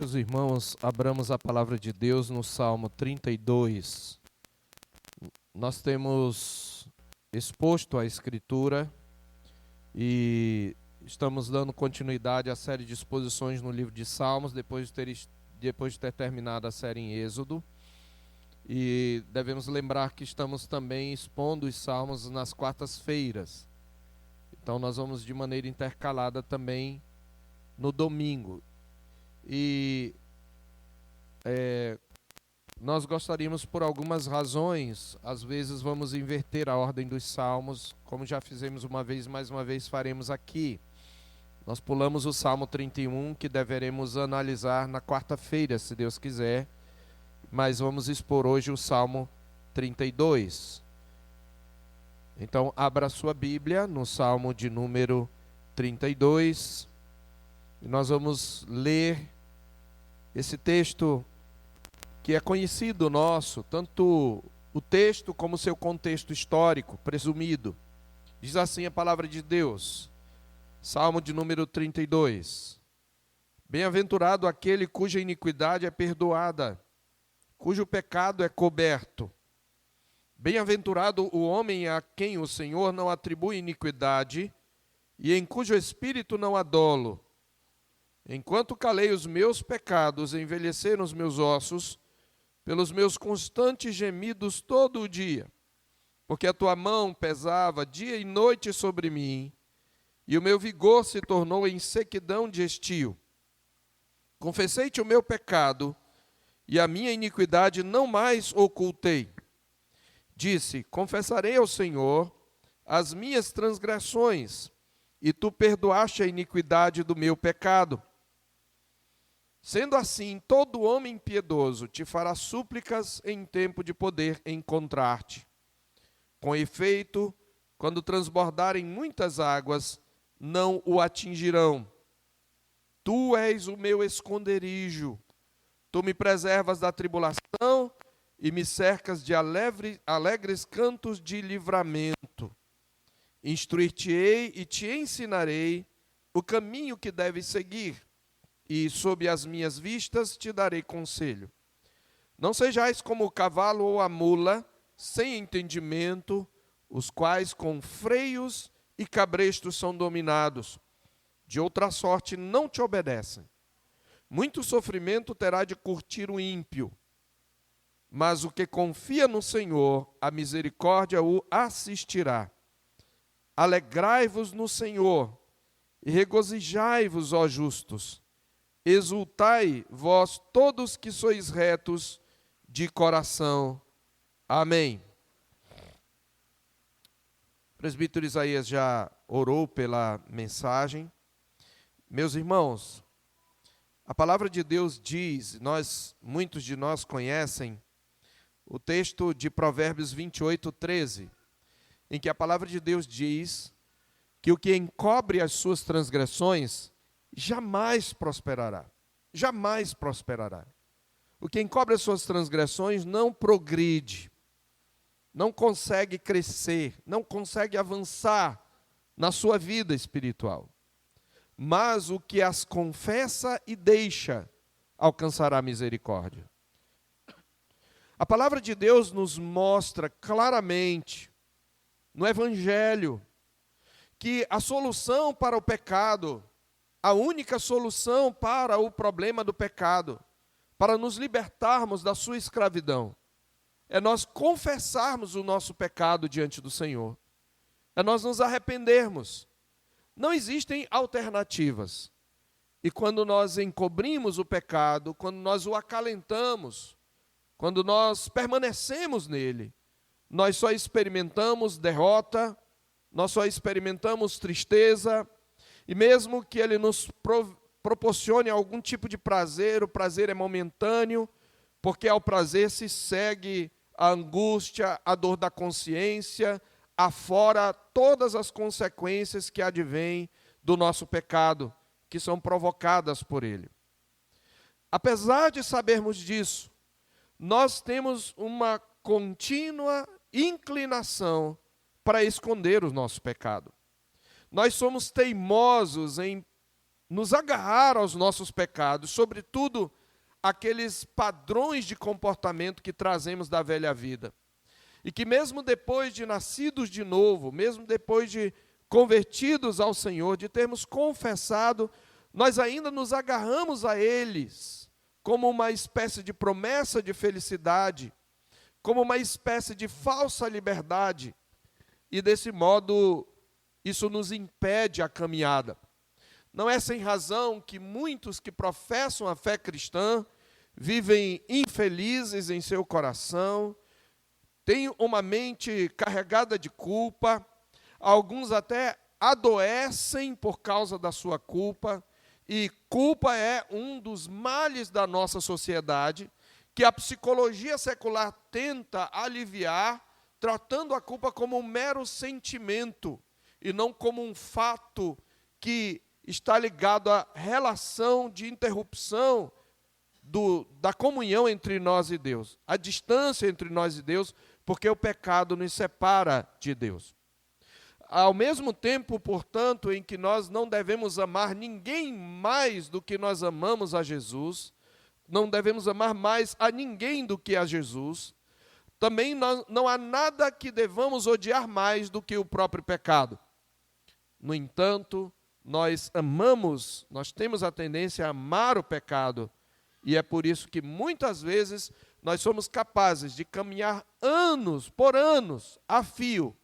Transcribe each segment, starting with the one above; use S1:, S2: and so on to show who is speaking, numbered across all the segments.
S1: Meus irmãos, abramos a palavra de Deus no Salmo 32. Nós temos exposto a Escritura e estamos dando continuidade à série de exposições no livro de Salmos, depois de ter terminado a série em Êxodo. E devemos lembrar que estamos também expondo os Salmos nas quartas-feiras. Então nós vamos de maneira intercalada também no domingo. E nós gostaríamos, por algumas razões, às vezes vamos inverter a ordem dos salmos, como já fizemos uma vez, mais uma vez faremos aqui. Nós pulamos o Salmo 31, que deveremos analisar na quarta-feira, se Deus quiser, mas vamos expor hoje o Salmo 32. Então, abra a sua Bíblia no Salmo de número 32, e nós vamos ler esse texto que é conhecido nosso, tanto o texto como o seu contexto histórico, presumido. Diz assim a palavra de Deus, Salmo de número 32. Bem-aventurado aquele cuja iniquidade é perdoada, cujo pecado é coberto. Bem-aventurado o homem a quem o Senhor não atribui iniquidade e em cujo espírito não há dolo. Enquanto calei os meus pecados, envelheceram os meus ossos, pelos meus constantes gemidos todo o dia, porque a tua mão pesava dia e noite sobre mim, e o meu vigor se tornou em sequidão de estio. Confessei-te o meu pecado, e a minha iniquidade não mais ocultei. Disse, confessarei ao Senhor as minhas transgressões, e tu perdoaste a iniquidade do meu pecado. Sendo assim, todo homem piedoso te fará súplicas em tempo de poder encontrar-te. Com efeito, quando transbordarem muitas águas, não o atingirão. Tu és o meu esconderijo. Tu me preservas da tribulação e me cercas de alegres cantos de livramento. Instruir-te-ei e te ensinarei o caminho que deves seguir. E sob as minhas vistas te darei conselho. Não sejais como o cavalo ou a mula, sem entendimento, os quais com freios e cabrestos são dominados. De outra sorte não te obedecem. Muito sofrimento terá de curtir o ímpio. Mas o que confia no Senhor, a misericórdia o assistirá. Alegrai-vos no Senhor e regozijai-vos, ó justos. Exultai, vós todos que sois retos de coração. Amém. O presbítero Isaías já orou pela mensagem. Meus irmãos, a palavra de Deus diz, muitos de nós conhecem, o texto de Provérbios 28, 13, em que a palavra de Deus diz que o que encobre as suas transgressões jamais prosperará. Jamais prosperará. O que encobre as suas transgressões não progride, não consegue crescer, não consegue avançar na sua vida espiritual. Mas o que as confessa e deixa alcançará misericórdia. A palavra de Deus nos mostra claramente no Evangelho que a solução para o pecado, a única solução para o problema do pecado, para nos libertarmos da sua escravidão, é nós confessarmos o nosso pecado diante do Senhor. É nós nos arrependermos. Não existem alternativas. E quando nós encobrimos o pecado, quando nós o acalentamos, quando nós permanecemos nele, nós só experimentamos derrota, nós só experimentamos tristeza, e mesmo que ele nos proporcione algum tipo de prazer, o prazer é momentâneo, porque ao prazer se segue a angústia, a dor da consciência, afora todas as consequências que advêm do nosso pecado, que são provocadas por ele. Apesar de sabermos disso, nós temos uma contínua inclinação para esconder o nosso pecado. Nós somos teimosos em nos agarrar aos nossos pecados, sobretudo aqueles padrões de comportamento que trazemos da velha vida. E que mesmo depois de nascidos de novo, mesmo depois de convertidos ao Senhor, de termos confessado, nós ainda nos agarramos a eles como uma espécie de promessa de felicidade, como uma espécie de falsa liberdade. E desse modo, isso nos impede a caminhada. Não é sem razão que muitos que professam a fé cristã vivem infelizes em seu coração, têm uma mente carregada de culpa, alguns até adoecem por causa da sua culpa, e culpa é um dos males da nossa sociedade, que a psicologia secular tenta aliviar, tratando a culpa como um mero sentimento, e não como um fato que está ligado à relação de interrupção da comunhão entre nós e Deus, a distância entre nós e Deus, porque o pecado nos separa de Deus. Ao mesmo tempo, portanto, em que nós não devemos amar ninguém mais do que nós amamos a Jesus, não devemos amar mais a ninguém do que a Jesus, também não há nada que devamos odiar mais do que o próprio pecado. No entanto, nós temos a tendência a amar o pecado, e é por isso que muitas vezes nós somos capazes de caminhar anos por anos a fio,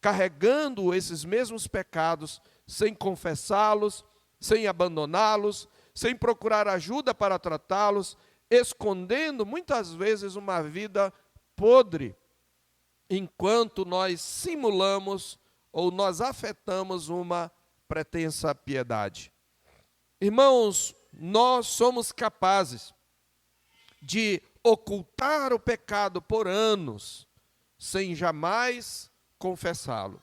S1: carregando esses mesmos pecados, sem confessá-los, sem abandoná-los, sem procurar ajuda para tratá-los, escondendo muitas vezes uma vida podre, enquanto nós simulamos ou nós afetamos uma pretensa piedade. Irmãos, nós somos capazes de ocultar o pecado por anos, sem jamais confessá-lo.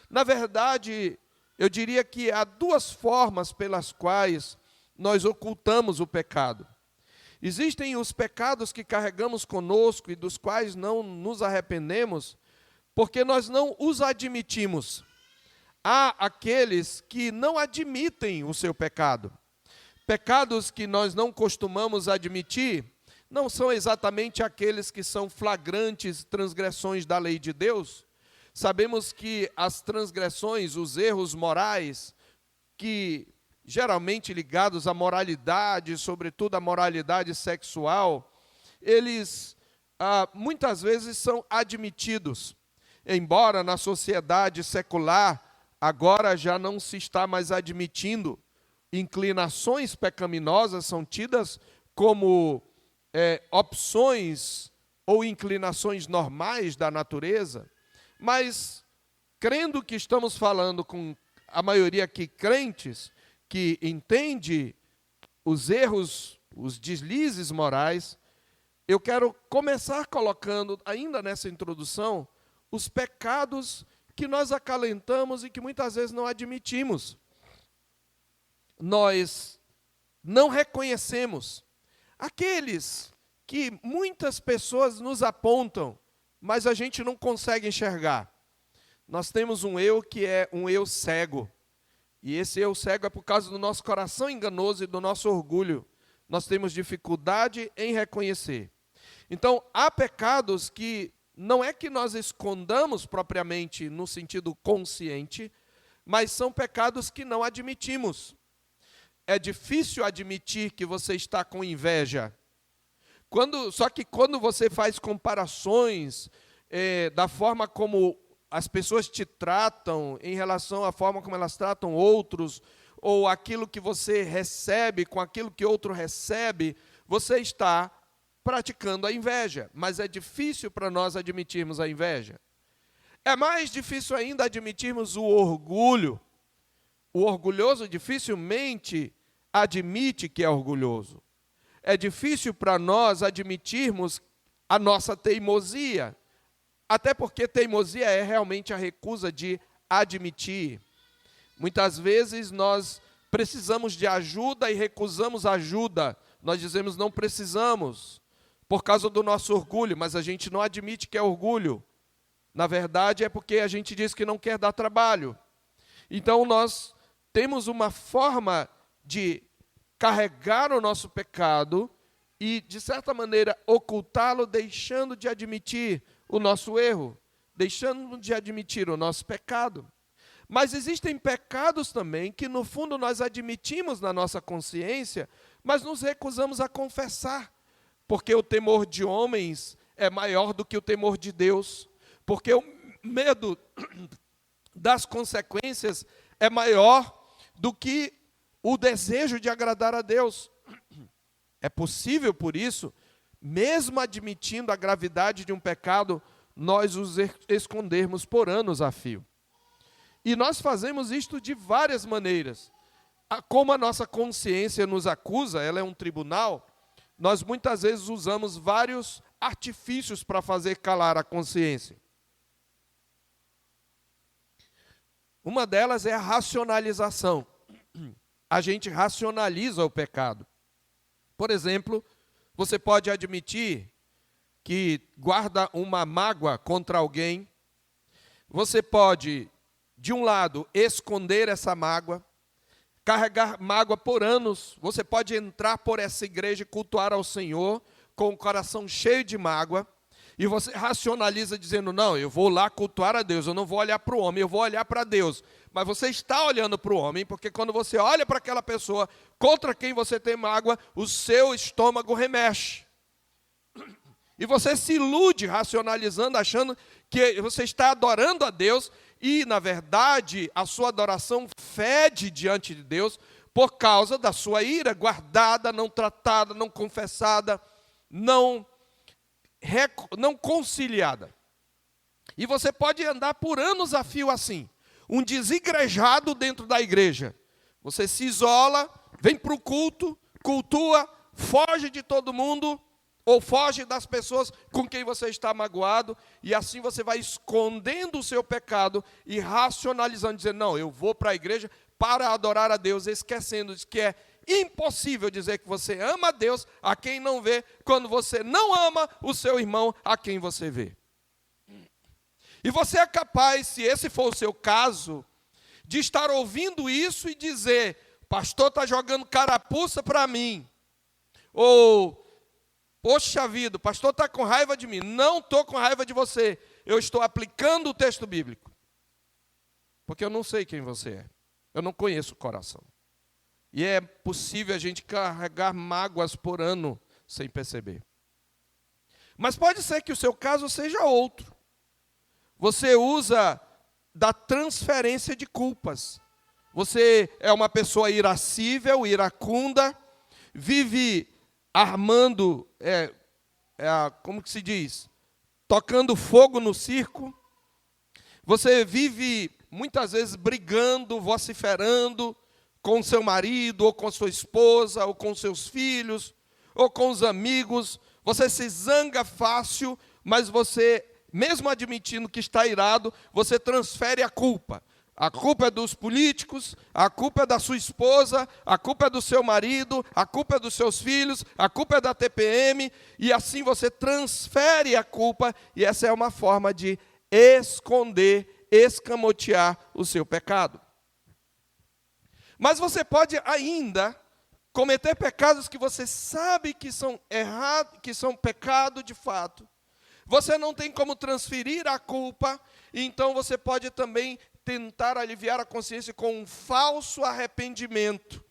S1: Na verdade, eu diria que há duas formas pelas quais nós ocultamos o pecado. Existem os pecados que carregamos conosco e dos quais não nos arrependemos, porque nós não os admitimos. Há aqueles que não admitem o seu pecado. Pecados que nós não costumamos admitir não são exatamente aqueles que são flagrantes transgressões da lei de Deus. Sabemos que as transgressões, os erros morais, que geralmente ligados à moralidade, sobretudo à moralidade sexual, eles muitas vezes são admitidos. Embora na sociedade secular agora já não se está mais admitindo, inclinações pecaminosas são tidas como opções ou inclinações normais da natureza, mas crendo que estamos falando com a maioria aqui crentes, que entende os erros, os deslizes morais, eu quero começar colocando, ainda nessa introdução, os pecados que nós acalentamos e que muitas vezes não admitimos. Nós não reconhecemos aqueles que muitas pessoas nos apontam, mas a gente não consegue enxergar. Nós temos um eu que é um eu cego. E esse eu cego é por causa do nosso coração enganoso e do nosso orgulho. Nós temos dificuldade em reconhecer. Então, há pecados que não é que nós escondamos propriamente no sentido consciente, mas são pecados que não admitimos. É difícil admitir que você está com inveja. Só que quando você faz comparações da forma como as pessoas te tratam em relação à forma como elas tratam outros, ou aquilo que você recebe com aquilo que outro recebe, você está praticando a inveja. Mas é difícil para nós admitirmos a inveja. É mais difícil ainda admitirmos o orgulho. O orgulhoso dificilmente admite que é orgulhoso. É difícil para nós admitirmos a nossa teimosia. Até porque teimosia é realmente a recusa de admitir. Muitas vezes nós precisamos de ajuda e recusamos ajuda. Nós dizemos não precisamos, por causa do nosso orgulho, mas a gente não admite que é orgulho. Na verdade, é porque a gente diz que não quer dar trabalho. Então, nós temos uma forma de carregar o nosso pecado e, de certa maneira, ocultá-lo, deixando de admitir o nosso erro, deixando de admitir o nosso pecado. Mas existem pecados também que, no fundo, nós admitimos na nossa consciência, mas nos recusamos a confessar, porque o temor de homens é maior do que o temor de Deus, porque o medo das consequências é maior do que o desejo de agradar a Deus. É possível, por isso, mesmo admitindo a gravidade de um pecado, nós os escondermos por anos a fio. E nós fazemos isto de várias maneiras. Como a nossa consciência nos acusa, ela é um tribunal, nós muitas vezes usamos vários artifícios para fazer calar a consciência. Uma delas é a racionalização. A gente racionaliza o pecado. Por exemplo, você pode admitir que guarda uma mágoa contra alguém. Você pode, de um lado, esconder essa mágoa, carregar mágoa por anos. Você pode entrar por essa igreja e cultuar ao Senhor com o coração cheio de mágoa. E você racionaliza dizendo, não, eu vou lá cultuar a Deus, eu não vou olhar para o homem, eu vou olhar para Deus. Mas você está olhando para o homem, porque quando você olha para aquela pessoa contra quem você tem mágoa, o seu estômago remexe. E você se ilude racionalizando, achando que você está adorando a Deus, e, na verdade, a sua adoração fede diante de Deus por causa da sua ira guardada, não tratada, não confessada, não conciliada. E você pode andar por anos a fio assim, um desigrejado dentro da igreja. Você se isola, vem para o culto, cultua, foge de todo mundo, ou foge das pessoas com quem você está magoado, e assim você vai escondendo o seu pecado e racionalizando, dizendo, não, eu vou para a igreja para adorar a Deus, esquecendo de que é impossível dizer que você ama a Deus a quem não vê, quando você não ama o seu irmão a quem você vê. E você é capaz, se esse for o seu caso, de estar ouvindo isso e dizer, pastor está jogando carapuça para mim, ou, poxa vida, o pastor está com raiva de mim. Não estou com raiva de você, eu estou aplicando o texto bíblico, porque eu não sei quem você é, eu não conheço o coração. E é possível a gente carregar mágoas por ano sem perceber. Mas pode ser que o seu caso seja outro. Você usa da transferência de culpas. Você é uma pessoa irascível, iracunda, vive armando, como que se diz? Tocando fogo no circo. Você vive muitas vezes brigando, vociferando, com seu marido, ou com sua esposa, ou com seus filhos, ou com os amigos. Você se zanga fácil, mas você, mesmo admitindo que está irado, você transfere a culpa. A culpa é dos políticos, a culpa é da sua esposa, a culpa é do seu marido, a culpa é dos seus filhos, a culpa é da TPM, e assim você transfere a culpa, e essa é uma forma de esconder, escamotear o seu pecado. Mas você pode ainda cometer pecados que você sabe que são errados, que são pecado de fato. Você não tem como transferir a culpa, então você pode também tentar aliviar a consciência com um falso arrependimento.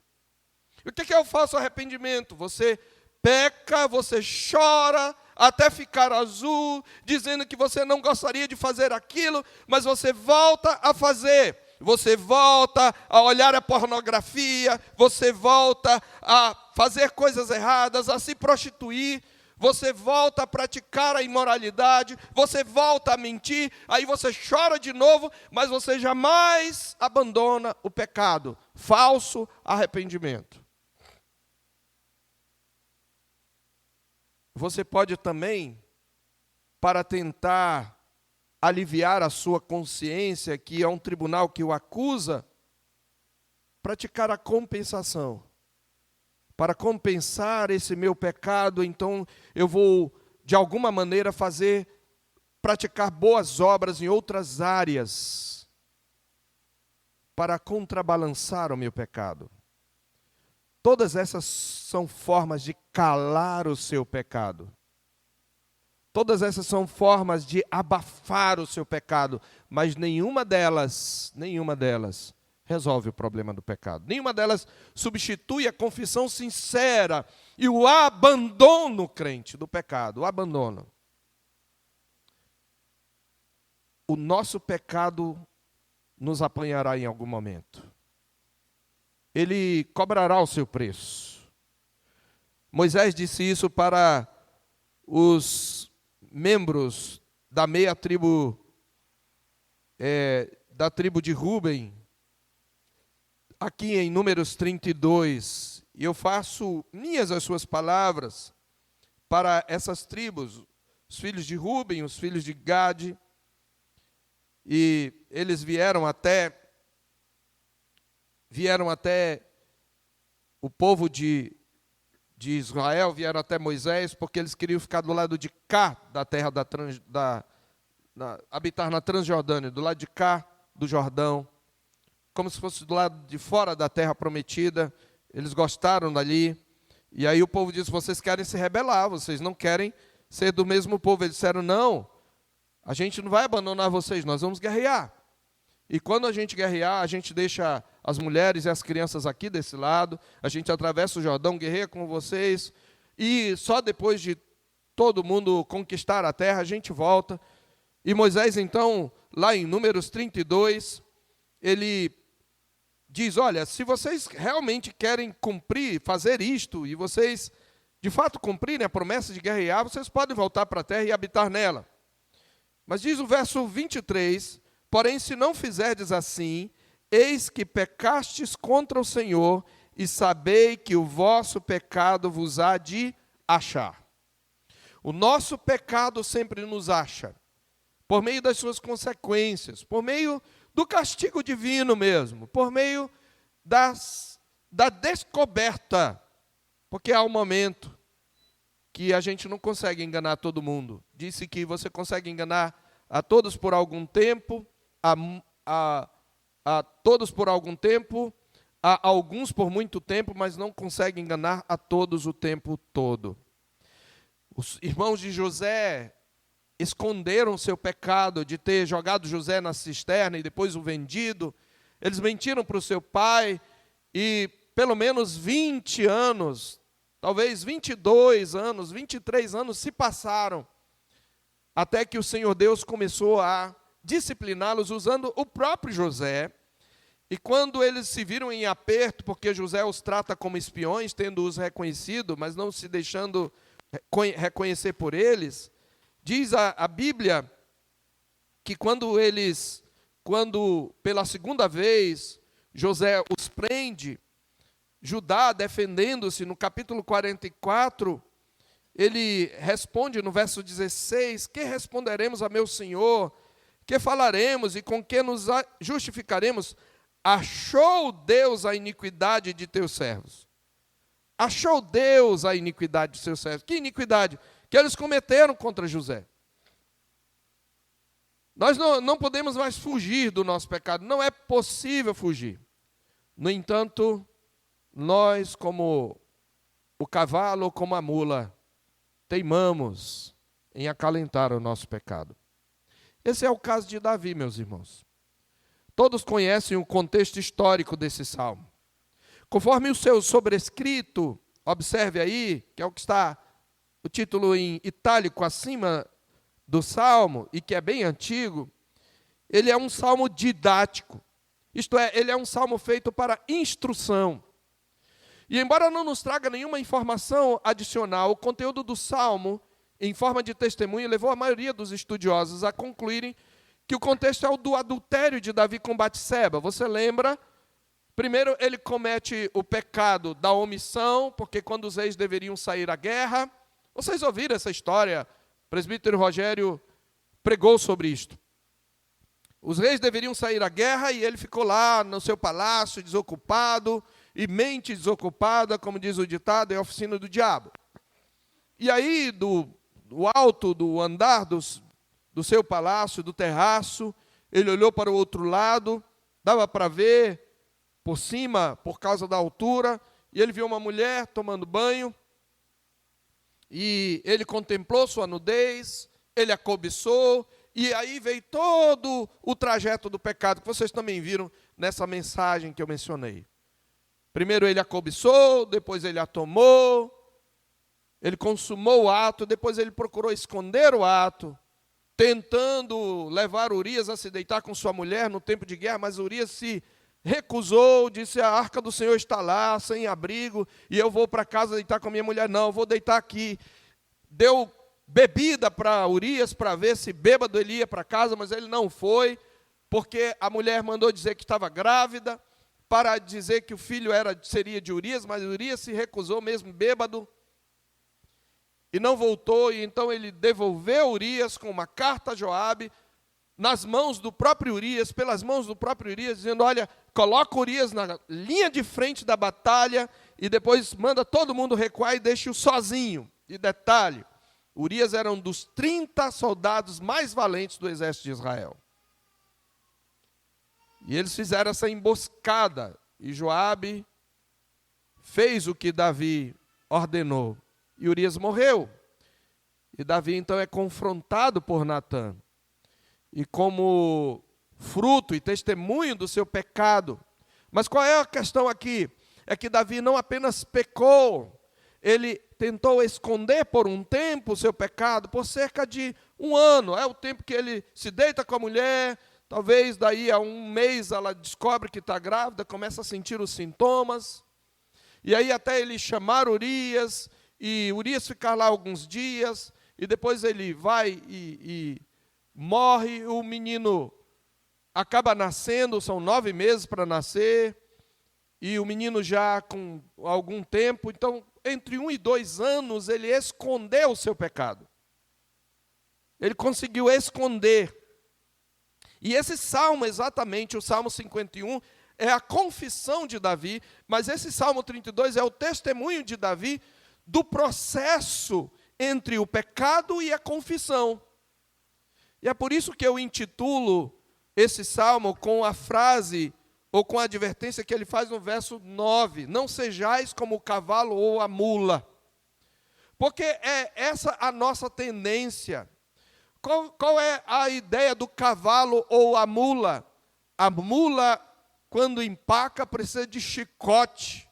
S1: E o que é o falso arrependimento? Você peca, você chora até ficar azul, dizendo que você não gostaria de fazer aquilo, mas você volta a fazer. Você volta a olhar a pornografia, você volta a fazer coisas erradas, a se prostituir, você volta a praticar a imoralidade, você volta a mentir, aí você chora de novo, mas você jamais abandona o pecado. Falso arrependimento. Você pode também, para tentar aliviar a sua consciência, que é um tribunal que o acusa, praticar a compensação. Para compensar esse meu pecado, então eu vou, de alguma maneira, praticar boas obras em outras áreas, para contrabalançar o meu pecado. Todas essas são formas de calar o seu pecado. Todas essas são formas de abafar o seu pecado, mas nenhuma delas resolve o problema do pecado. Nenhuma delas substitui a confissão sincera e o abandono crente do pecado, o abandono. O nosso pecado nos apanhará em algum momento. Ele cobrará o seu preço. Moisés disse isso para os membros da meia tribo, da tribo de Rúben, aqui em Números 32, e eu faço minhas as suas palavras para essas tribos, os filhos de Rúben, os filhos de Gade, e eles vieram até o povo de Israel, vieram até Moisés, porque eles queriam ficar do lado de cá da terra habitar na Transjordânia, do lado de cá do Jordão, como se fosse do lado de fora da terra prometida. Eles gostaram dali, e aí o povo disse: vocês querem se rebelar, vocês não querem ser do mesmo povo. Eles disseram: não, a gente não vai abandonar vocês, nós vamos guerrear. E quando a gente guerrear, a gente deixa as mulheres e as crianças aqui desse lado, a gente atravessa o Jordão, guerreia com vocês, e só depois de todo mundo conquistar a terra, a gente volta. E Moisés, então, lá em Números 32, ele diz: olha, se vocês realmente querem cumprir, fazer isto, e vocês de fato cumprirem a promessa de guerrear, vocês podem voltar para a terra e habitar nela. Mas diz o verso 23, porém, se não fizerdes assim, eis que pecastes contra o Senhor, e sabei que o vosso pecado vos há de achar. O nosso pecado sempre nos acha, por meio das suas consequências, por meio do castigo divino mesmo, por meio da descoberta, porque há um momento que a gente não consegue enganar todo mundo. Disse que você consegue enganar a todos por algum tempo, a todos por algum tempo, a alguns por muito tempo, mas não consegue enganar a todos o tempo todo. Os irmãos de José esconderam seu pecado de ter jogado José na cisterna e depois o vendido. Eles mentiram para o seu pai e pelo menos 20 anos, talvez 22 anos, 23 anos se passaram, até que o Senhor Deus começou a discipliná-los usando o próprio José. E quando eles se viram em aperto, porque José os trata como espiões, tendo-os reconhecido, mas não se deixando reconhecer por eles, diz a Bíblia que quando pela segunda vez José os prende, Judá, defendendo-se, no capítulo 44, ele responde no verso 16: que responderemos a meu senhor? Que falaremos e com que nos justificaremos? Achou Deus a iniquidade de teus servos. Achou Deus a iniquidade de seus servos. Que iniquidade? Que eles cometeram contra José. Nós não podemos mais fugir do nosso pecado. Não é possível fugir. No entanto, nós, como o cavalo ou como a mula, teimamos em acalentar o nosso pecado. Esse é o caso de Davi, meus irmãos. Todos conhecem o contexto histórico desse salmo. Conforme o seu sobrescrito, observe aí, que é o que está o título em itálico acima do salmo, e que é bem antigo, ele é um salmo didático. Isto é, ele é um salmo feito para instrução. E embora não nos traga nenhuma informação adicional, o conteúdo do salmo, em forma de testemunho, levou a maioria dos estudiosos a concluírem que o contexto é o do adultério de Davi com Batseba. Você lembra? Primeiro, ele comete o pecado da omissão, porque quando os reis deveriam sair à guerra, vocês ouviram essa história, o presbítero Rogério pregou sobre isto. Os reis deveriam sair à guerra e ele ficou lá no seu palácio, desocupado, e mente desocupada, como diz o ditado, é a oficina do diabo. E aí, do alto do andar do seu palácio, do terraço, ele olhou para o outro lado, dava para ver por cima, por causa da altura, e ele viu uma mulher tomando banho, e ele contemplou sua nudez, ele a cobiçou, e aí veio todo o trajeto do pecado, que vocês também viram nessa mensagem que eu mencionei. Primeiro ele a cobiçou, depois ele a tomou, ele consumou o ato, depois ele procurou esconder o ato, tentando levar Urias a se deitar com sua mulher no tempo de guerra, mas Urias se recusou, disse: a arca do Senhor está lá, sem abrigo, e eu vou para casa deitar com a minha mulher. Não, eu vou deitar aqui. Deu bebida para Urias, para ver se bêbado ele ia para casa, mas ele não foi, porque a mulher mandou dizer que estava grávida, para dizer que o filho seria de Urias, mas Urias se recusou mesmo bêbado, e não voltou, e então ele devolveu Urias com uma carta a Joabe, nas mãos do próprio Urias, pelas mãos do próprio Urias, dizendo: olha, coloca Urias na linha de frente da batalha, e depois manda todo mundo recuar e deixe-o sozinho. E detalhe, Urias era um dos 30 soldados mais valentes do exército de Israel. E eles fizeram essa emboscada, e Joabe fez o que Davi ordenou, e Urias morreu. E Davi então é confrontado por Natã, e como fruto e testemunho do seu pecado. Mas qual é a questão aqui? É que Davi não apenas pecou, ele tentou esconder por um tempo o seu pecado, por cerca de 1 ano. É o tempo que ele se deita com a mulher, talvez daí a 1 mês ela descobre que está grávida, começa a sentir os sintomas, e aí até ele chamar Urias, e Urias ficar lá alguns dias, e depois ele vai e morre, o menino acaba nascendo, são 9 meses para nascer, e o menino já com algum tempo, então entre 1 e 2 anos ele escondeu o seu pecado. Ele conseguiu esconder. E esse salmo, exatamente, o Salmo 51, é a confissão de Davi, mas esse Salmo 32 é o testemunho de Davi do processo entre o pecado e a confissão. E é por isso que eu intitulo esse salmo com a frase, ou com a advertência que ele faz no verso 9: não sejais como o cavalo ou a mula. Porque é essa a nossa tendência. Qual é a ideia do cavalo ou a mula? A mula, quando empaca, precisa de chicote,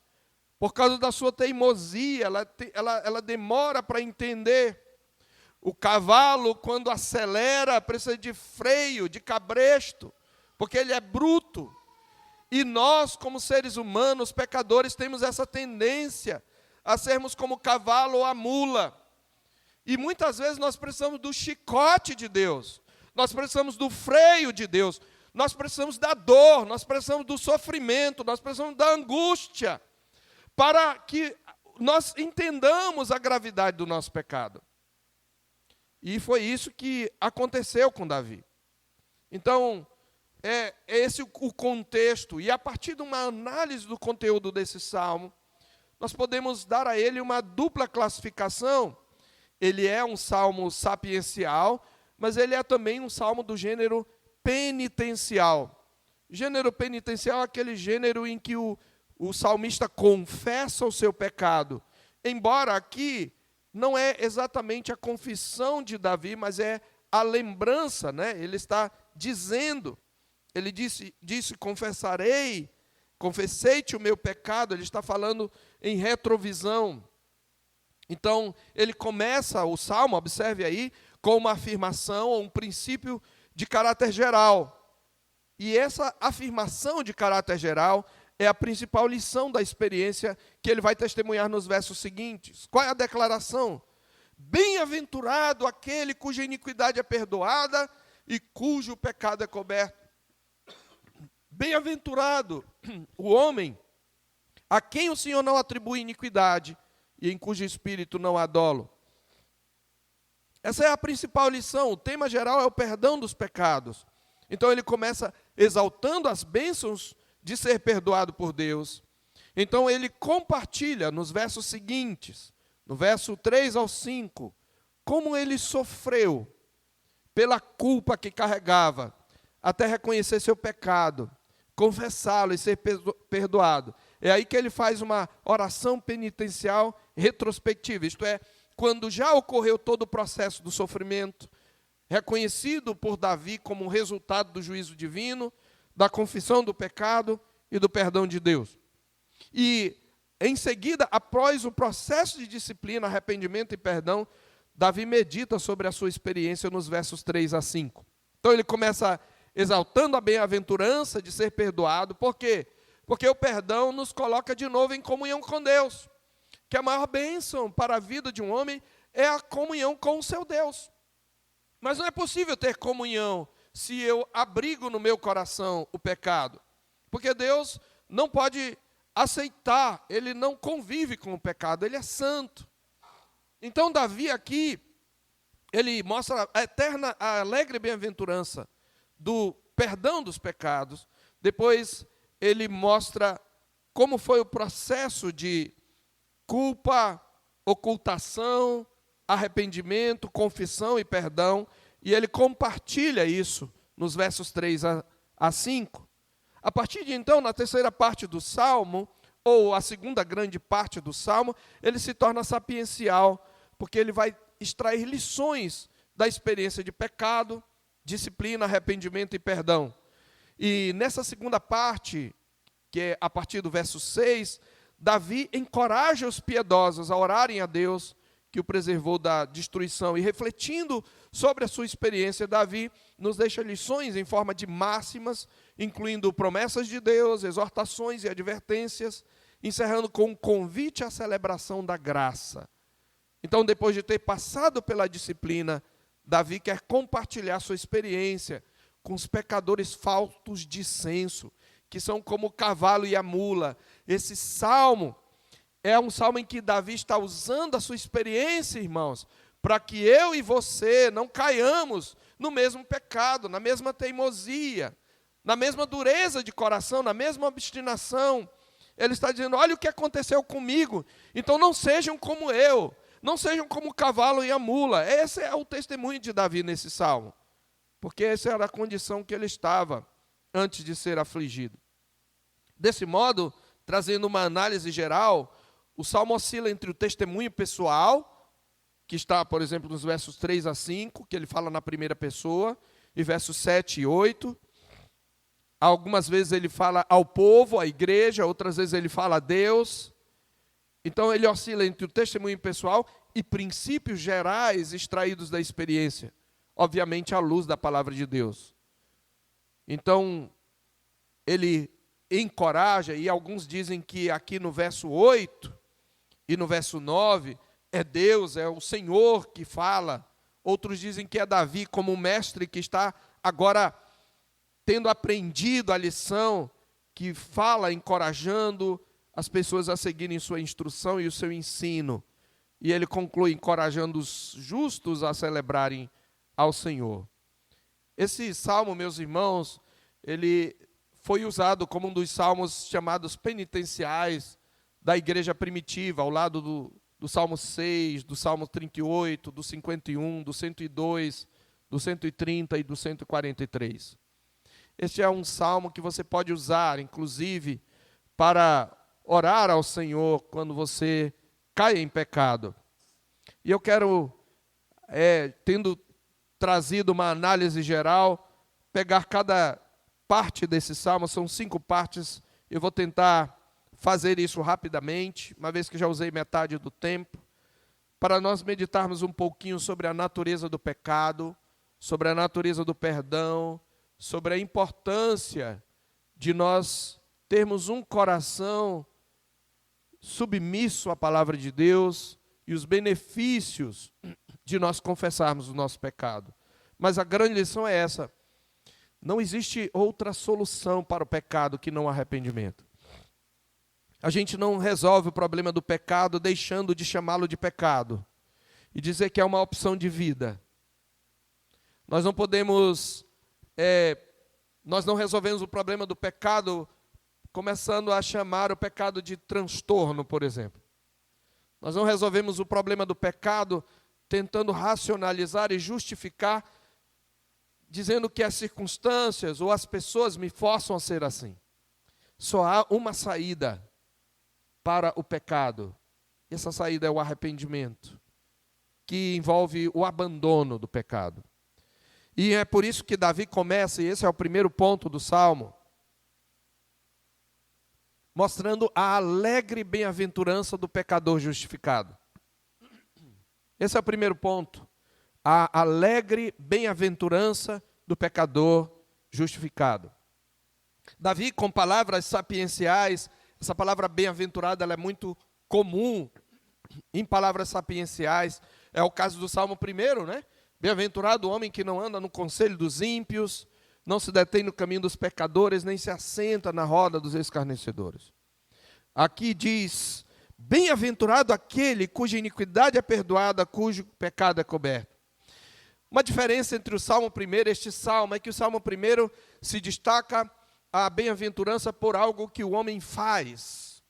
S1: por causa da sua teimosia, ela demora para entender. O cavalo, quando acelera, precisa de freio, de cabresto, porque ele é bruto. E nós, como seres humanos, pecadores, temos essa tendência a sermos como o cavalo ou a mula. E muitas vezes nós precisamos do chicote de Deus, nós precisamos do freio de Deus, nós precisamos da dor, nós precisamos do sofrimento, nós precisamos da angústia, para que nós entendamos a gravidade do nosso pecado. E foi isso que aconteceu com Davi. Então, é esse o contexto, e a partir de uma análise do conteúdo desse salmo, nós podemos dar a ele uma dupla classificação. Ele é um salmo sapiencial, mas ele é também um salmo do gênero penitencial. Gênero penitencial é aquele gênero em que o salmista confessa o seu pecado, embora aqui não é exatamente a confissão de Davi, mas é a lembrança, né? Ele está dizendo, ele disse, confessei-te o meu pecado, ele está falando em retrovisão. Então, ele começa o salmo, observe aí, com uma afirmação, um princípio de caráter geral. E essa afirmação de caráter geral é a principal lição da experiência que ele vai testemunhar nos versos seguintes. Qual é a declaração? Bem-aventurado aquele cuja iniquidade é perdoada e cujo pecado é coberto. Bem-aventurado o homem a quem o Senhor não atribui iniquidade e em cujo espírito não há dolo. Essa é a principal lição. O tema geral é o perdão dos pecados. Então ele começa exaltando as bênçãos de ser perdoado por Deus. Então ele compartilha nos versos seguintes, no verso 3 ao 5, como ele sofreu pela culpa que carregava, até reconhecer seu pecado, confessá-lo e ser perdoado. É aí que ele faz uma oração penitencial retrospectiva, isto é, quando já ocorreu todo o processo do sofrimento, reconhecido por Davi como resultado do juízo divino, da confissão do pecado e do perdão de Deus. E, em seguida, após o processo de disciplina, arrependimento e perdão, Davi medita sobre a sua experiência nos versos 3 a 5. Então ele começa exaltando a bem-aventurança de ser perdoado. Por quê? Porque o perdão nos coloca de novo em comunhão com Deus. Que a maior bênção para a vida de um homem é a comunhão com o seu Deus. Mas não é possível ter comunhão se eu abrigo no meu coração o pecado. Porque Deus não pode aceitar, Ele não convive com o pecado, Ele é santo. Então Davi aqui, ele mostra a eterna, a alegre bem-aventurança do perdão dos pecados. Depois ele mostra como foi o processo de culpa, ocultação, arrependimento, confissão e perdão. E ele compartilha isso nos versos 3 a 5. A partir de então, na terceira parte do Salmo, ou a segunda grande parte do Salmo, ele se torna sapiencial, porque ele vai extrair lições da experiência de pecado, disciplina, arrependimento e perdão. E nessa segunda parte, que é a partir do verso 6, Davi encoraja os piedosos a orarem a Deus, que o preservou da destruição. E refletindo sobre a sua experiência, Davi nos deixa lições em forma de máximas, incluindo promessas de Deus, exortações e advertências, encerrando com um convite à celebração da graça. Então, depois de ter passado pela disciplina, Davi quer compartilhar sua experiência com os pecadores faltos de senso, que são como o cavalo e a mula. Esse salmo é um salmo em que Davi está usando a sua experiência, irmãos, para que eu e você não caiamos no mesmo pecado, na mesma teimosia, na mesma dureza de coração, na mesma obstinação. Ele está dizendo, olha o que aconteceu comigo, então não sejam como eu. Não sejam como o cavalo e a mula. Esse é o testemunho de Davi nesse salmo. Porque essa era a condição que ele estava antes de ser afligido. Desse modo, trazendo uma análise geral, o salmo oscila entre o testemunho pessoal, que está, por exemplo, nos versos 3 a 5, que ele fala na primeira pessoa, e versos 7 e 8. Algumas vezes ele fala ao povo, à igreja, outras vezes ele fala a Deus. Então ele oscila entre o testemunho pessoal e princípios gerais extraídos da experiência, obviamente à luz da palavra de Deus. Então ele encoraja, e alguns dizem que aqui no verso 8 e no verso 9 é Deus, é o Senhor que fala. Outros dizem que é Davi como um mestre que está agora tendo aprendido a lição, que fala encorajando as pessoas a seguirem sua instrução e o seu ensino. E ele conclui encorajando os justos a celebrarem ao Senhor. Esse salmo, meus irmãos, ele foi usado como um dos salmos chamados penitenciais da igreja primitiva, ao lado do Salmo 6, do Salmo 38, do 51, do 102, do 130 e do 143. Este é um salmo que você pode usar, inclusive, para orar ao Senhor quando você cai em pecado. E eu quero, tendo trazido uma análise geral, pegar cada parte desse salmo, são 5 partes, eu vou tentar fazer isso rapidamente, uma vez que já usei metade do tempo, para nós meditarmos um pouquinho sobre a natureza do pecado, sobre a natureza do perdão, sobre a importância de nós termos um coração submisso à palavra de Deus e os benefícios de nós confessarmos o nosso pecado. Mas a grande lição é essa: não existe outra solução para o pecado que não arrependimento. A gente não resolve o problema do pecado deixando de chamá-lo de pecado e dizer que é uma opção de vida. Nós não podemos, nós não resolvemos o problema do pecado começando a chamar o pecado de transtorno, por exemplo. Nós não resolvemos o problema do pecado tentando racionalizar e justificar, dizendo que as circunstâncias ou as pessoas me forçam a ser assim. Só há uma saída, para o pecado. Essa saída é o arrependimento, que envolve o abandono do pecado. E é por isso que Davi começa, e esse é o primeiro ponto do Salmo, mostrando a alegre bem-aventurança do pecador justificado. Esse é o primeiro ponto, a alegre bem-aventurança do pecador justificado. Davi, com palavras sapienciais, essa palavra bem-aventurada ela é muito comum em palavras sapienciais, é o caso do Salmo 1, né? Bem-aventurado o homem que não anda no conselho dos ímpios, não se detém no caminho dos pecadores, nem se assenta na roda dos escarnecedores. Aqui diz, bem-aventurado aquele cuja iniquidade é perdoada, cujo pecado é coberto. Uma diferença entre o Salmo 1 e este Salmo é que o Salmo 1 se destaca a bem-aventurança por algo que o homem faz.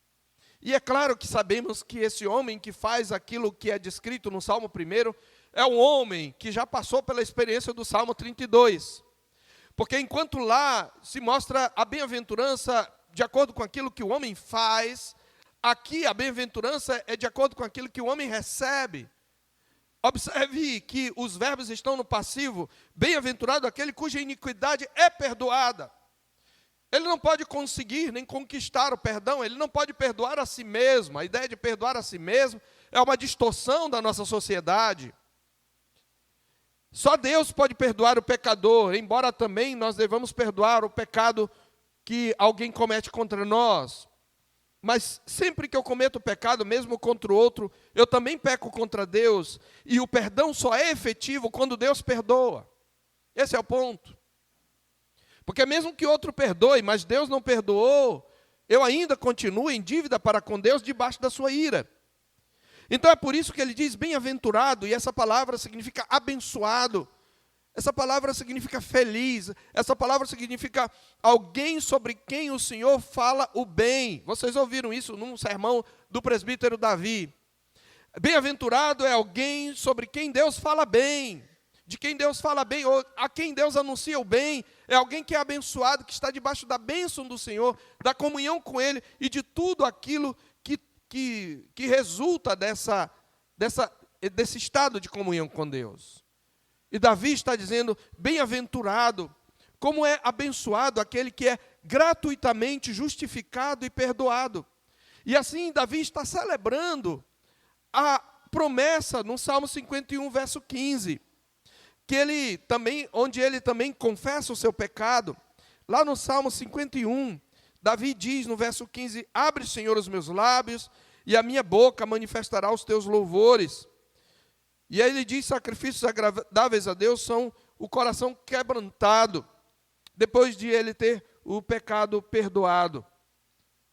S1: E é claro que sabemos que esse homem que faz aquilo que é descrito no Salmo 1 é um homem que já passou pela experiência do Salmo 32. Porque enquanto lá se mostra a bem-aventurança de acordo com aquilo que o homem faz, aqui a bem-aventurança é de acordo com aquilo que o homem recebe. Observe que os verbos estão no passivo, bem-aventurado aquele cuja iniquidade é perdoada. Ele não pode conseguir nem conquistar o perdão, ele não pode perdoar a si mesmo. A ideia de perdoar a si mesmo é uma distorção da nossa sociedade. Só Deus pode perdoar o pecador, embora também nós devamos perdoar o pecado que alguém comete contra nós. Mas sempre que eu cometo pecado, mesmo contra o outro, eu também peco contra Deus. E o perdão só é efetivo quando Deus perdoa. Esse é o ponto. Porque mesmo que outro perdoe, mas Deus não perdoou, eu ainda continuo em dívida para com Deus debaixo da sua ira. Então é por isso que ele diz bem-aventurado, e essa palavra significa abençoado. Essa palavra significa feliz, essa palavra significa alguém sobre quem o Senhor fala o bem. Vocês ouviram isso num sermão do presbítero Davi. Bem-aventurado é alguém sobre quem Deus fala bem, de quem Deus fala bem, ou a quem Deus anuncia o bem. É alguém que é abençoado, que está debaixo da bênção do Senhor, da comunhão com Ele e de tudo aquilo que resulta desse estado de comunhão com Deus. E Davi está dizendo, bem-aventurado, como é abençoado aquele que é gratuitamente justificado e perdoado. E assim Davi está celebrando a promessa no Salmo 51, verso 15, onde ele também confessa o seu pecado. Lá no Salmo 51, Davi diz no verso 15, abre, Senhor, os meus lábios, e a minha boca manifestará os teus louvores. E aí ele diz, sacrifícios agradáveis a Deus são o coração quebrantado, depois de ele ter o pecado perdoado.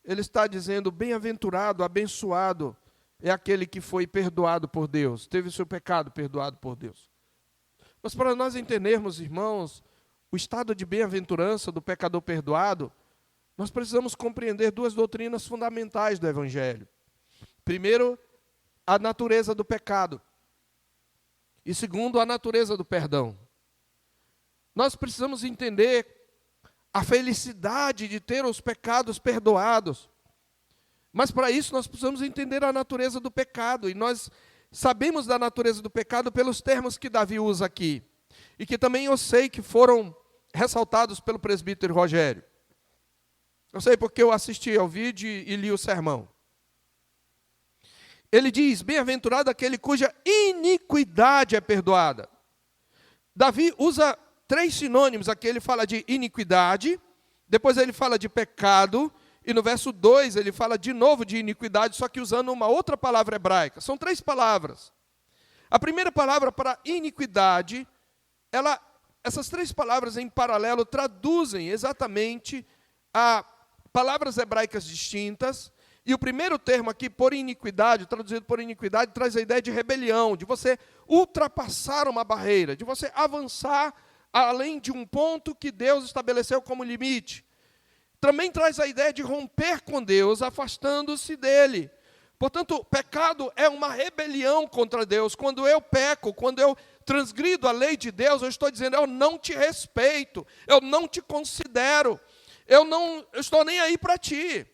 S1: Ele está dizendo, bem-aventurado, abençoado, é aquele que foi perdoado por Deus, teve o seu pecado perdoado por Deus. Mas para nós entendermos, irmãos, o estado de bem-aventurança do pecador perdoado, nós precisamos compreender duas doutrinas fundamentais do Evangelho. Primeiro, a natureza do pecado. E segundo, a natureza do perdão. Nós precisamos entender a felicidade de ter os pecados perdoados. Mas para isso nós precisamos entender a natureza do pecado. E nós sabemos da natureza do pecado pelos termos que Davi usa aqui. E que também eu sei que foram ressaltados pelo presbítero Rogério. Eu sei porque eu assisti ao vídeo e li o sermão. Ele diz, bem-aventurado aquele cuja iniquidade é perdoada. Davi usa 3 sinônimos aqui, ele fala de iniquidade, depois ele fala de pecado, e no verso 2 ele fala de novo de iniquidade, só que usando uma outra palavra hebraica. São 3 palavras. A primeira palavra para iniquidade, essas 3 palavras em paralelo traduzem exatamente a palavras hebraicas distintas. E o primeiro termo aqui, por iniquidade, traduzido por iniquidade, traz a ideia de rebelião, de você ultrapassar uma barreira, de você avançar além de um ponto que Deus estabeleceu como limite. Também traz a ideia de romper com Deus, afastando-se dele. Portanto, pecado é uma rebelião contra Deus. Quando eu peco, quando eu transgrido a lei de Deus, eu estou dizendo, eu não te respeito, eu não te considero, eu não estou nem aí para ti.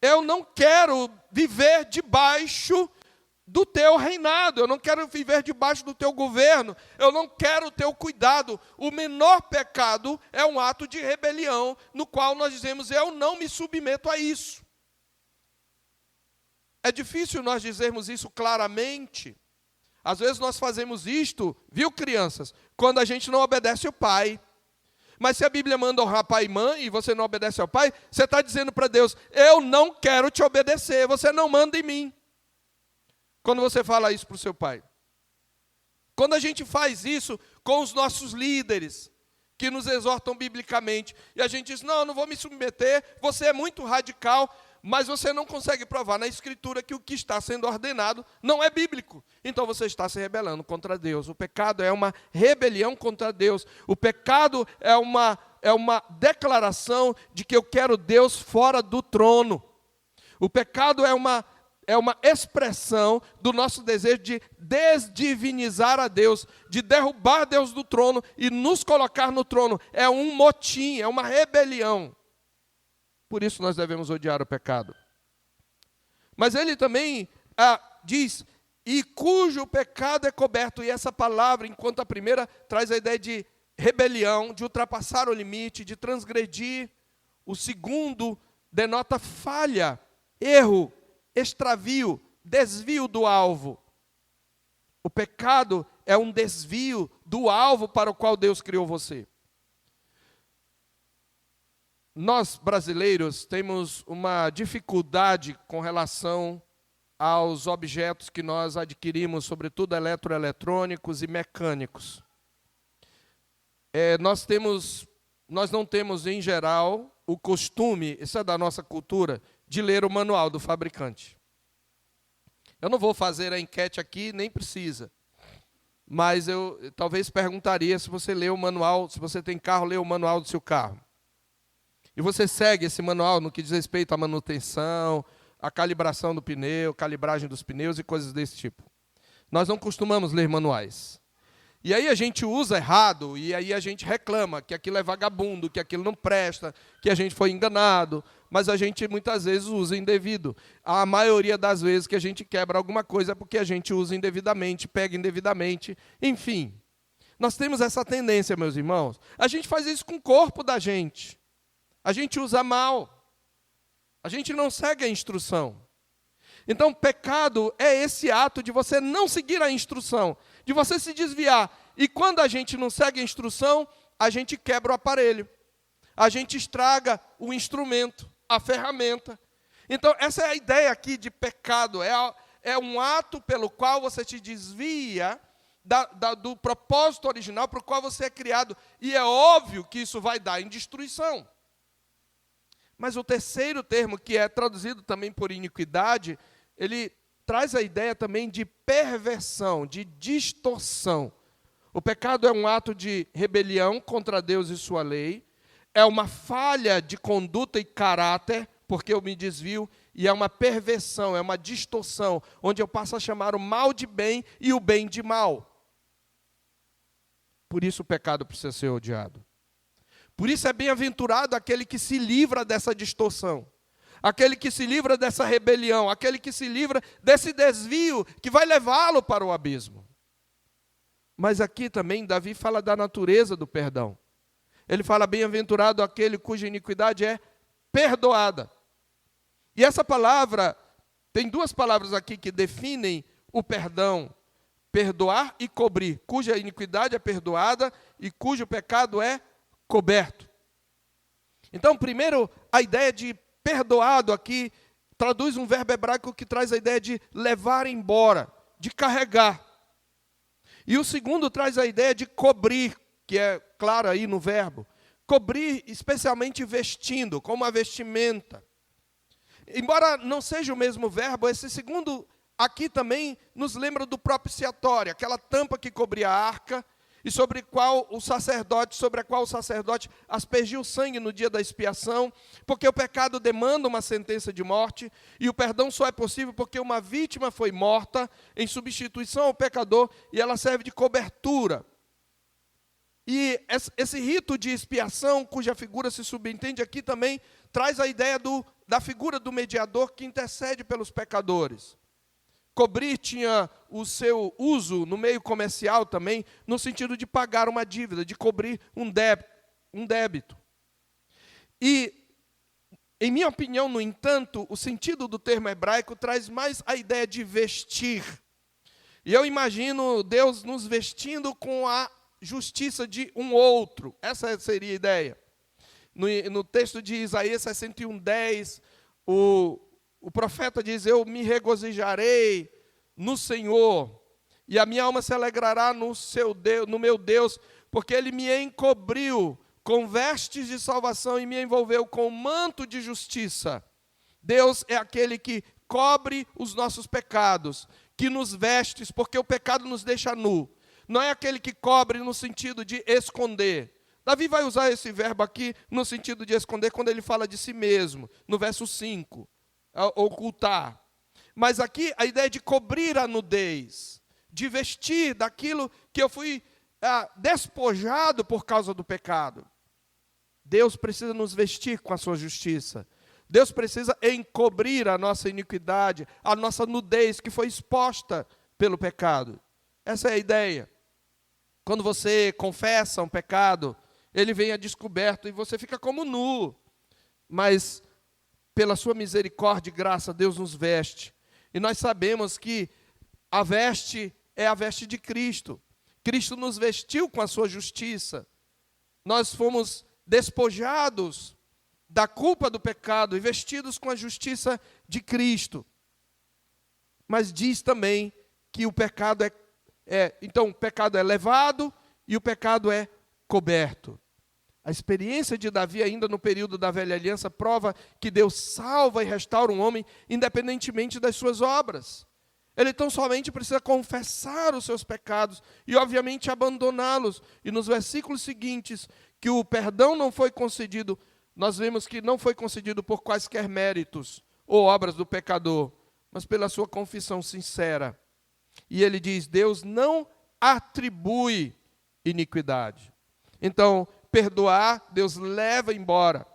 S1: Eu não quero viver debaixo do teu reinado, eu não quero viver debaixo do teu governo, eu não quero o teu cuidado. O menor pecado é um ato de rebelião, no qual nós dizemos, eu não me submeto a isso. É difícil nós dizermos isso claramente. Às vezes nós fazemos isto, viu, crianças, quando a gente não obedece o pai. Mas se a Bíblia manda honrar pai e mãe, e você não obedece ao pai, você está dizendo para Deus, eu não quero te obedecer, você não manda em mim. Quando você fala isso para o seu pai. Quando a gente faz isso com os nossos líderes, que nos exortam biblicamente, e a gente diz, não, eu não vou me submeter, você é muito radical, mas você não consegue provar na Escritura que o que está sendo ordenado não é bíblico. Então você está se rebelando contra Deus. O pecado é uma rebelião contra Deus. O pecado é uma declaração de que eu quero Deus fora do trono. O pecado é uma expressão do nosso desejo de desdivinizar a Deus, de derrubar Deus do trono e nos colocar no trono. É um motim, é uma rebelião. Por isso nós devemos odiar o pecado. Mas ele também diz, e cujo pecado é coberto. E essa palavra, enquanto a primeira traz a ideia de rebelião, de ultrapassar o limite, de transgredir. O segundo denota falha, erro, extravio, desvio do alvo. O pecado é um desvio do alvo para o qual Deus criou você. Nós, brasileiros, temos uma dificuldade com relação aos objetos que nós adquirimos, sobretudo eletroeletrônicos e mecânicos. Nós não temos, em geral, o costume, isso é da nossa cultura, de ler o manual do fabricante. Eu não vou fazer a enquete aqui, nem precisa. Mas eu talvez perguntaria se você lê o manual, se você tem carro, lê o manual do seu carro. E você segue esse manual no que diz respeito à manutenção, à calibração do pneu, calibragem dos pneus e coisas desse tipo. Nós não costumamos ler manuais. E aí a gente usa errado, e aí a gente reclama que aquilo é vagabundo, que aquilo não presta, que a gente foi enganado, mas a gente muitas vezes usa indevido. A maioria das vezes que a gente quebra alguma coisa é porque a gente usa indevidamente, pega indevidamente, enfim. Nós temos essa tendência, meus irmãos. A gente faz isso com o corpo da gente. A gente usa mal. A gente não segue a instrução. Então, pecado é esse ato de você não seguir a instrução, de você se desviar. E quando a gente não segue a instrução, a gente quebra o aparelho. A gente estraga o instrumento, a ferramenta. Então, essa é a ideia aqui de pecado. É um ato pelo qual você te desvia do propósito original para o qual você é criado. E é óbvio que isso vai dar em destruição. Mas o terceiro termo, que é traduzido também por iniquidade, ele traz a ideia também de perversão, de distorção. O pecado é um ato de rebelião contra Deus e sua lei, é uma falha de conduta e caráter, porque eu me desvio, e é uma perversão, é uma distorção, onde eu passo a chamar o mal de bem e o bem de mal. Por isso o pecado precisa ser odiado. Por isso é bem-aventurado aquele que se livra dessa distorção, aquele que se livra dessa rebelião, aquele que se livra desse desvio que vai levá-lo para o abismo. Mas aqui também Davi fala da natureza do perdão. Ele fala, bem-aventurado aquele cuja iniquidade é perdoada. E essa palavra, tem duas palavras aqui que definem o perdão, perdoar e cobrir, cuja iniquidade é perdoada e cujo pecado é coberto. Então, primeiro, a ideia de perdoado aqui traduz um verbo hebraico que traz a ideia de levar embora, de carregar. E o segundo traz a ideia de cobrir, que é claro aí no verbo. Cobrir, especialmente vestindo, como a vestimenta. Embora não seja o mesmo verbo, esse segundo aqui também nos lembra do propiciatório, aquela tampa que cobria a arca, e sobre a qual o sacerdote aspergia o sangue no dia da expiação, porque o pecado demanda uma sentença de morte, e o perdão só é possível porque uma vítima foi morta em substituição ao pecador, e ela serve de cobertura. E esse rito de expiação, cuja figura se subentende aqui também, traz a ideia da figura do mediador que intercede pelos pecadores. Cobrir tinha o seu uso no meio comercial também, no sentido de pagar uma dívida, de cobrir um débito. E, em minha opinião, no entanto, o sentido do termo hebraico traz mais a ideia de vestir. E eu imagino Deus nos vestindo com a justiça de um outro. Essa seria a ideia. No texto de Isaías 61:10, o profeta diz: eu me regozijarei no Senhor, e a minha alma se alegrará no meu Deus, porque Ele me encobriu com vestes de salvação e me envolveu com manto de justiça. Deus é aquele que cobre os nossos pecados, que nos veste, porque o pecado nos deixa nu. Não é aquele que cobre no sentido de esconder. Davi vai usar esse verbo aqui no sentido de esconder quando ele fala de si mesmo, no verso 5, ocultar. Mas aqui a ideia de cobrir a nudez, de vestir daquilo que eu fui despojado por causa do pecado. Deus precisa nos vestir com a sua justiça. Deus precisa encobrir a nossa iniquidade, a nossa nudez que foi exposta pelo pecado. Essa é a ideia. Quando você confessa um pecado, ele vem a descoberto e você fica como nu. Mas, pela sua misericórdia e graça, Deus nos veste. E nós sabemos que a veste é a veste de Cristo. Cristo nos vestiu com a sua justiça. Nós fomos despojados da culpa do pecado e vestidos com a justiça de Cristo. Mas diz também que o pecado então o pecado é levado e o pecado é coberto. A experiência de Davi ainda no período da velha aliança prova que Deus salva e restaura um homem independentemente das suas obras. Ele tão somente precisa confessar os seus pecados e obviamente abandoná-los. E nos versículos seguintes, que o perdão não foi concedido, nós vemos que não foi concedido por quaisquer méritos ou obras do pecador, mas pela sua confissão sincera. E ele diz: Deus não atribui iniquidade. Então, perdoar, Deus leva embora.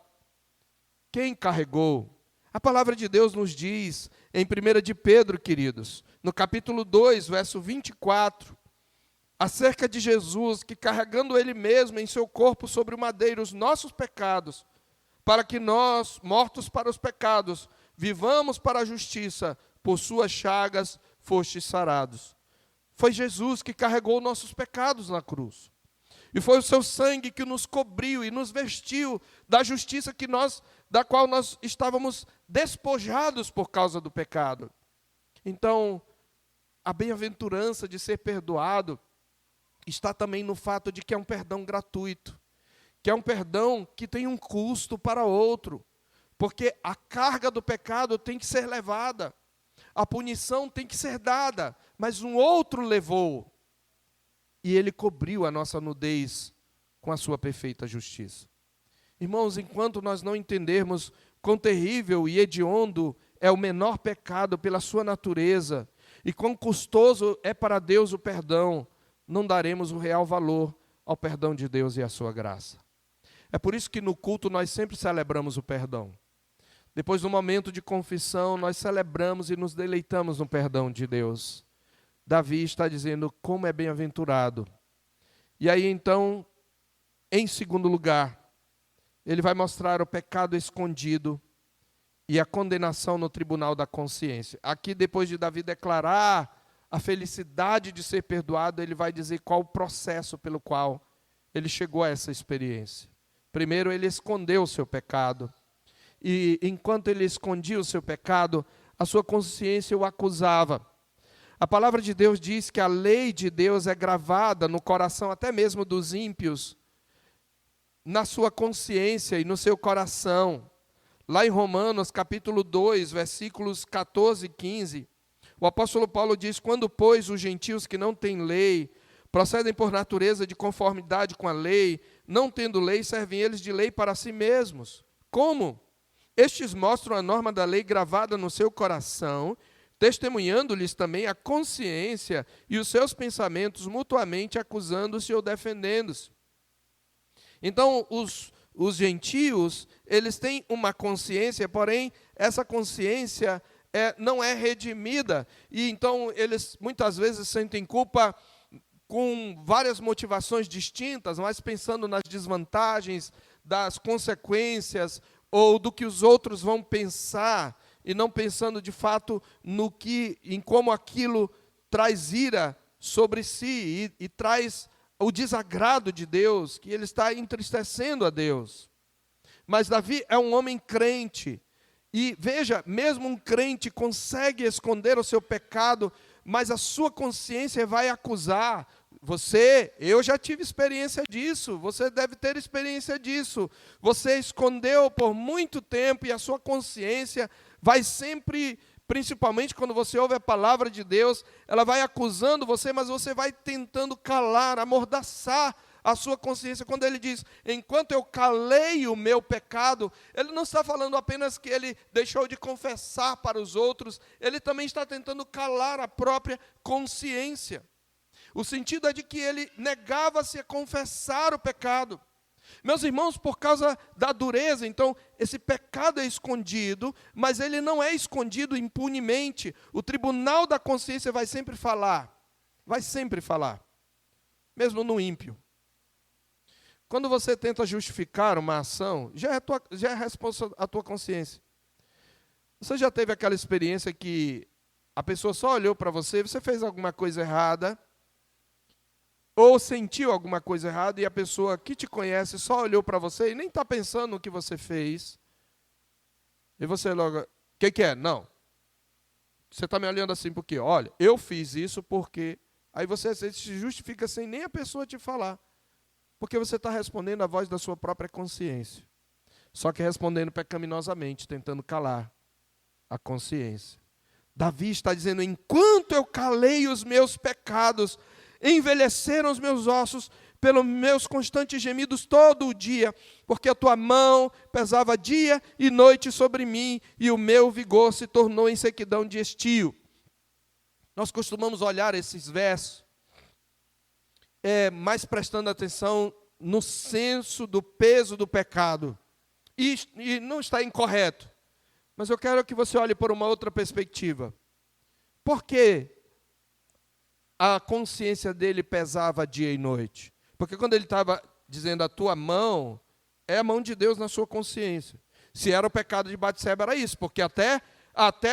S1: Quem carregou? A palavra de Deus nos diz, em 1 de Pedro, queridos, no capítulo 2, verso 24, acerca de Jesus, que carregando Ele mesmo em seu corpo sobre o madeiro os nossos pecados, para que nós, mortos para os pecados, vivamos para a justiça, por suas chagas fostes sarados. Foi Jesus que carregou nossos pecados na cruz. E foi o seu sangue que nos cobriu e nos vestiu da justiça da qual nós estávamos despojados por causa do pecado. Então, a bem-aventurança de ser perdoado está também no fato de que é um perdão gratuito, que é um perdão que tem um custo para outro, porque a carga do pecado tem que ser levada, a punição tem que ser dada, mas um outro levou. E ele cobriu a nossa nudez com a sua perfeita justiça. Irmãos, enquanto nós não entendermos quão terrível e hediondo é o menor pecado pela sua natureza, e quão custoso é para Deus o perdão, não daremos o real valor ao perdão de Deus e à sua graça. É por isso que no culto nós sempre celebramos o perdão. Depois do momento de confissão, nós celebramos e nos deleitamos no perdão de Deus. Davi está dizendo como é bem-aventurado. E aí então, em segundo lugar, ele vai mostrar o pecado escondido e a condenação no tribunal da consciência. Aqui, depois de Davi declarar a felicidade de ser perdoado, ele vai dizer qual o processo pelo qual ele chegou a essa experiência. Primeiro, ele escondeu o seu pecado. E enquanto ele escondia o seu pecado, a sua consciência o acusava. A palavra de Deus diz que a lei de Deus é gravada no coração até mesmo dos ímpios, na sua consciência e no seu coração. Lá em Romanos, capítulo 2, versículos 14 e 15, o apóstolo Paulo diz: quando, pois, os gentios que não têm lei procedem por natureza de conformidade com a lei, não tendo lei, servem eles de lei para si mesmos. Como? Estes mostram a norma da lei gravada no seu coração, testemunhando-lhes também a consciência e os seus pensamentos mutuamente acusando-se ou defendendo-se. Então, os os gentios, eles têm uma consciência, porém, essa consciência não é redimida. E então, eles muitas vezes sentem culpa com várias motivações distintas, mas pensando nas desvantagens, das consequências, ou do que os outros vão pensar, e não pensando de fato em como aquilo traz ira sobre si e traz o desagrado de Deus, que ele está entristecendo a Deus. Mas Davi é um homem crente, e veja, mesmo um crente consegue esconder o seu pecado, mas a sua consciência vai acusar. Eu já tive experiência disso, você deve ter experiência disso. Você escondeu por muito tempo e a sua consciência vai sempre, principalmente quando você ouve a palavra de Deus, ela vai acusando você, mas você vai tentando calar, amordaçar a sua consciência. Quando ele diz, enquanto eu calei o meu pecado, ele não está falando apenas que ele deixou de confessar para os outros, ele também está tentando calar a própria consciência. O sentido é de que ele negava-se a confessar o pecado. Meus irmãos, por causa da dureza, então, esse pecado é escondido, mas ele não é escondido impunemente. O tribunal da consciência vai sempre falar, mesmo no ímpio. Quando você tenta justificar uma ação, já é resposta a tua consciência. Você já teve aquela experiência que a pessoa só olhou para você, você fez alguma coisa errada, ou sentiu alguma coisa errada, e a pessoa que te conhece só olhou para você e nem está pensando no que você fez. E você logo, o que é? Não. Você está me olhando assim por quê? Olha, eu fiz isso porque... Aí você se justifica sem nem a pessoa te falar. Porque você está respondendo à voz da sua própria consciência. Só que respondendo pecaminosamente, tentando calar a consciência. Davi está dizendo, enquanto eu calei os meus pecados, envelheceram os meus ossos pelos meus constantes gemidos todo o dia, porque a tua mão pesava dia e noite sobre mim, e o meu vigor se tornou em sequidão de estio. Nós costumamos olhar esses versos, mais prestando atenção no senso do peso do pecado. E não está incorreto, mas eu quero que você olhe por uma outra perspectiva. Por que a consciência dele pesava dia e noite? Porque quando ele estava dizendo a tua mão, é a mão de Deus na sua consciência. Se era o pecado de Batseba, era isso, porque até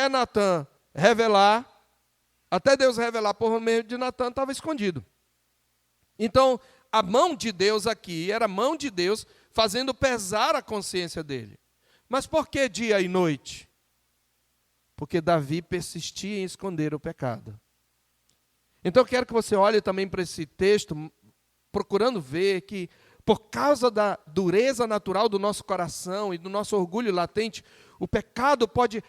S1: Natan revelar, até Deus revelar por meio de Natan, estava escondido. Então, a mão de Deus aqui era a mão de Deus fazendo pesar a consciência dele. Mas por que dia e noite? Porque Davi persistia em esconder o pecado. Então eu quero que você olhe também para esse texto, procurando ver que, por causa da dureza natural do nosso coração e do nosso orgulho latente, o pecado pode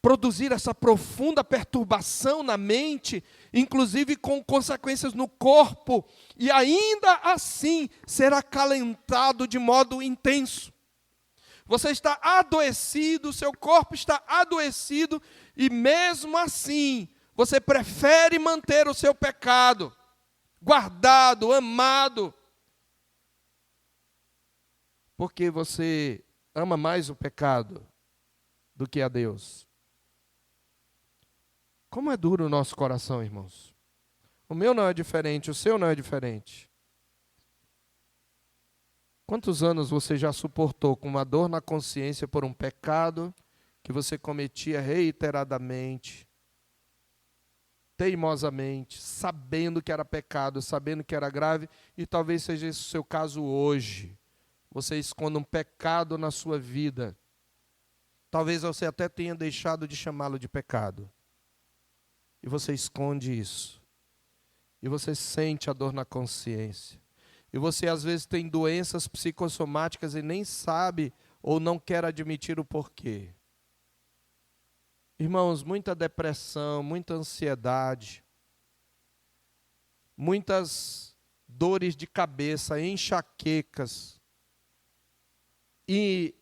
S1: produzir essa profunda perturbação na mente, inclusive com consequências no corpo, e ainda assim ser acalentado de modo intenso. Você está adoecido, seu corpo está adoecido, e mesmo assim, você prefere manter o seu pecado guardado, amado, porque você ama mais o pecado do que a Deus. Como é duro o nosso coração, irmãos. O meu não é diferente, o seu não é diferente. Quantos anos você já suportou com uma dor na consciência por um pecado que você cometia reiteradamente, teimosamente, sabendo que era pecado, sabendo que era grave, e talvez seja esse o seu caso hoje. Você esconde um pecado na sua vida. Talvez você até tenha deixado de chamá-lo de pecado. E você esconde isso. E você sente a dor na consciência. E você às vezes tem doenças psicossomáticas e nem sabe ou não quer admitir o porquê. Irmãos, muita depressão, muita ansiedade, muitas dores de cabeça, enxaquecas e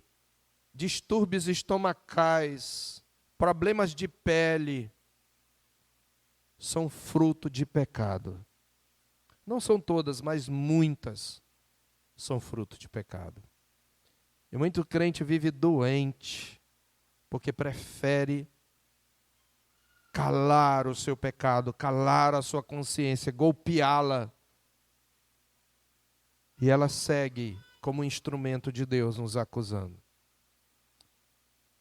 S1: distúrbios estomacais, problemas de pele, são fruto de pecado. Não são todas, mas muitas são fruto de pecado. E muito crente vive doente, porque prefere calar o seu pecado, calar a sua consciência, golpeá-la. E ela segue como instrumento de Deus nos acusando.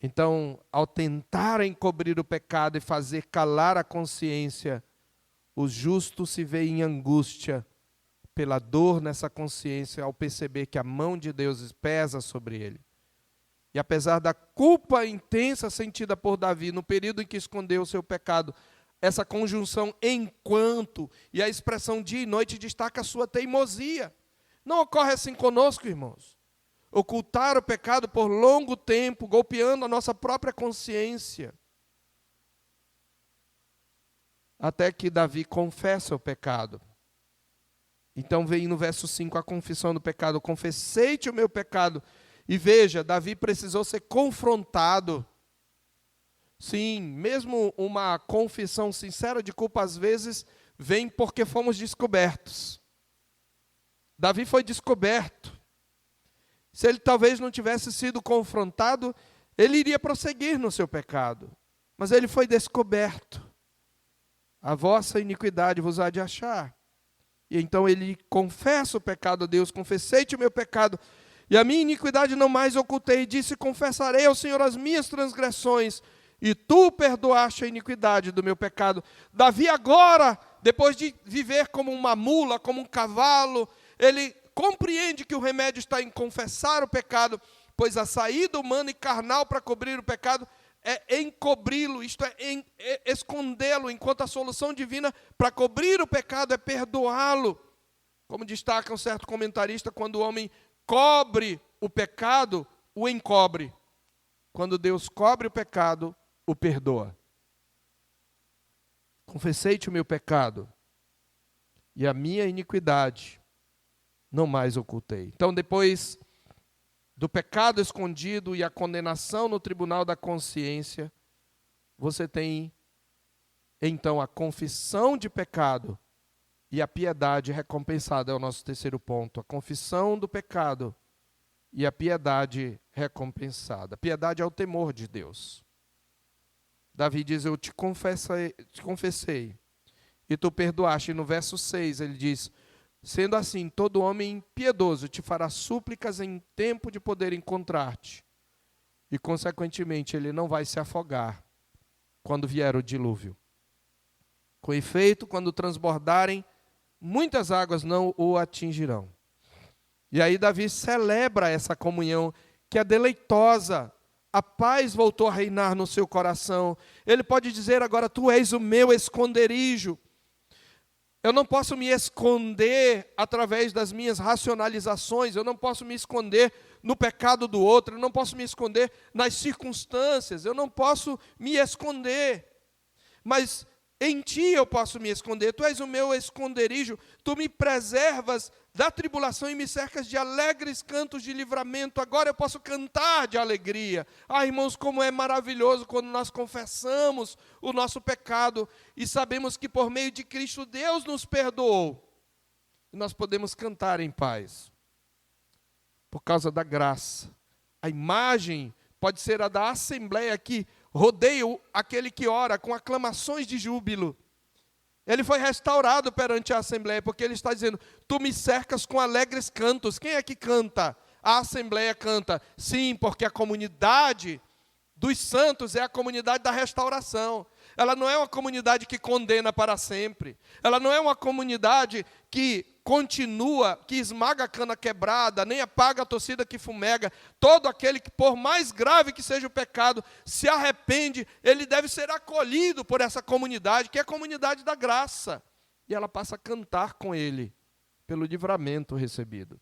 S1: Então, ao tentar encobrir o pecado e fazer calar a consciência, o justo se vê em angústia pela dor nessa consciência, ao perceber que a mão de Deus pesa sobre ele. E apesar da culpa intensa sentida por Davi no período em que escondeu o seu pecado, essa conjunção enquanto e a expressão dia e noite destaca a sua teimosia. Não ocorre assim conosco, irmãos. Ocultar o pecado por longo tempo, golpeando a nossa própria consciência. Até que Davi confessa o pecado. Então vem no verso 5 a confissão do pecado. Confessei-te o meu pecado. E veja, Davi precisou ser confrontado. Sim, mesmo uma confissão sincera de culpa às vezes vem porque fomos descobertos. Davi foi descoberto. Se ele talvez não tivesse sido confrontado, ele iria prosseguir no seu pecado. Mas ele foi descoberto. A vossa iniquidade vos há de achar. E então ele confessa o pecado a Deus. Confessei-te o meu pecado, e a minha iniquidade não mais ocultei. E disse, confessarei ao Senhor as minhas transgressões, e tu perdoaste a iniquidade do meu pecado. Davi agora, depois de viver como uma mula, como um cavalo, ele compreende que o remédio está em confessar o pecado, pois a saída humana e carnal para cobrir o pecado é encobri-lo, isto é escondê-lo, enquanto a solução divina para cobrir o pecado é perdoá-lo. Como destaca um certo comentarista, quando o homem cobre o pecado, o encobre. Quando Deus cobre o pecado, o perdoa. Confessei-te o meu pecado, e a minha iniquidade não mais ocultei. Então, depois do pecado escondido e a condenação no tribunal da consciência, você tem, então, a confissão de pecado e a piedade recompensada. É o nosso terceiro ponto. A confissão do pecado e a piedade recompensada. A piedade é o temor de Deus. Davi diz, eu te confessei, e tu perdoaste. E no verso 6 ele diz, sendo assim, todo homem piedoso te fará súplicas em tempo de poder encontrar-te. E, consequentemente, ele não vai se afogar quando vier o dilúvio. Com efeito, quando transbordarem, muitas águas não o atingirão. E aí Davi celebra essa comunhão que é deleitosa. A paz voltou a reinar no seu coração. Ele pode dizer agora, tu és o meu esconderijo. Eu não posso me esconder através das minhas racionalizações, eu não posso me esconder no pecado do outro, eu não posso me esconder nas circunstâncias, eu não posso me esconder. Mas em ti eu posso me esconder, tu és o meu esconderijo, tu me preservas da tribulação e me cercas de alegres cantos de livramento. Agora eu posso cantar de alegria. Ah, irmãos, como é maravilhoso quando nós confessamos o nosso pecado e sabemos que por meio de Cristo Deus nos perdoou. E nós podemos cantar em paz, por causa da graça. A imagem pode ser a da assembleia que rodeia aquele que ora com aclamações de júbilo. Ele foi restaurado perante a Assembleia, porque ele está dizendo, tu me cercas com alegres cantos. Quem é que canta? A Assembleia canta. Sim, porque a comunidade dos santos é a comunidade da restauração. Ela não é uma comunidade que condena para sempre. Ela não é uma comunidade que continua, que esmaga a cana quebrada, nem apaga a torcida que fumega. Todo aquele que, por mais grave que seja o pecado, se arrepende, ele deve ser acolhido por essa comunidade, que é a comunidade da graça. E ela passa a cantar com ele, pelo livramento recebido.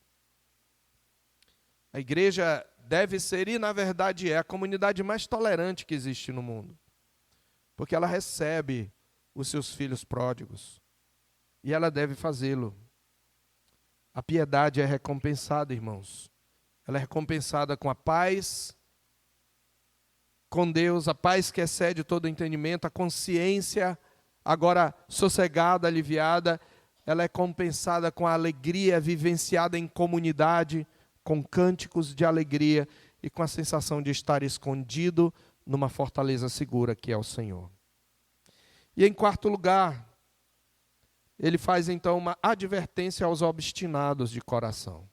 S1: A igreja deve ser, e na verdade é, a comunidade mais tolerante que existe no mundo. Porque ela recebe os seus filhos pródigos. E ela deve fazê-lo. A piedade é recompensada, irmãos. Ela é recompensada com a paz com Deus, a paz que excede todo entendimento, a consciência agora sossegada, aliviada. Ela é compensada com a alegria vivenciada em comunidade, com cânticos de alegria e com a sensação de estar escondido numa fortaleza segura que é o Senhor. E em quarto lugar, ele faz então uma advertência aos obstinados de coração.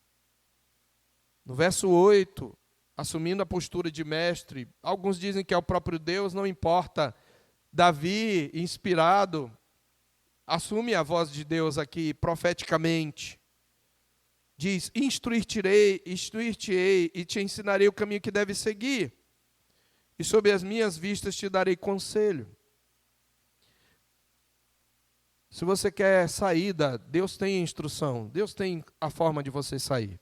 S1: No verso 8, assumindo a postura de mestre, alguns dizem que é o próprio Deus, não importa. Davi, inspirado, assume a voz de Deus aqui profeticamente. Diz: instruir-te-ei e te ensinarei o caminho que deves seguir. E sob as minhas vistas te darei conselho. Se você quer saída, Deus tem instrução, Deus tem a forma de você sair.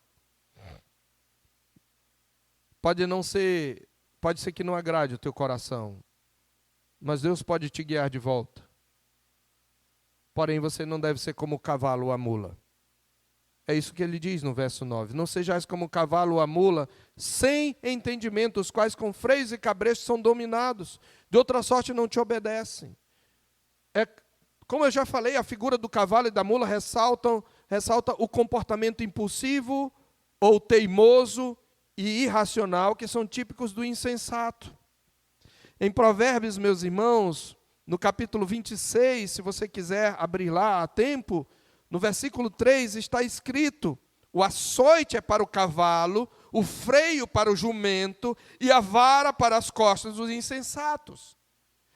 S1: Pode ser que não agrade o teu coração, mas Deus pode te guiar de volta. Porém, você não deve ser como o cavalo ou a mula. É isso que ele diz no verso 9. Não sejais como o cavalo ou a mula, sem entendimento, os quais com freios e cabrestos são dominados. De outra sorte não te obedecem. Como eu já falei, a figura do cavalo e da mula ressalta o comportamento impulsivo ou teimoso e irracional, que são típicos do insensato. Em Provérbios, meus irmãos, no capítulo 26, se você quiser abrir lá a tempo, no versículo 3 está escrito: o açoite é para o cavalo, o freio para o jumento e a vara para as costas dos insensatos.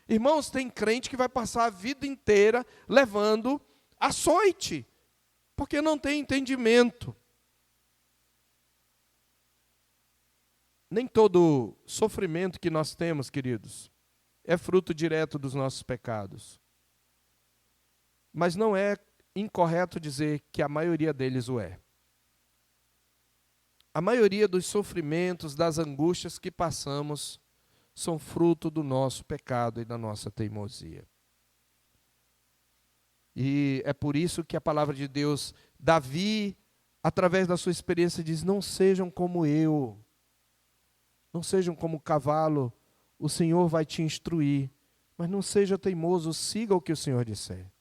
S1: Irmãos, tem crente que vai passar a vida inteira levando açoite, porque não tem entendimento. Nem todo sofrimento que nós temos, queridos, é fruto direto dos nossos pecados. Mas não é incorreto dizer que a maioria deles o é. A maioria dos sofrimentos, das angústias que passamos, são fruto do nosso pecado e da nossa teimosia. E é por isso que a palavra de Deus, Davi, através da sua experiência, diz: não sejam como eu, não sejam como o cavalo, o Senhor vai te instruir, mas não seja teimoso, siga o que o Senhor disser.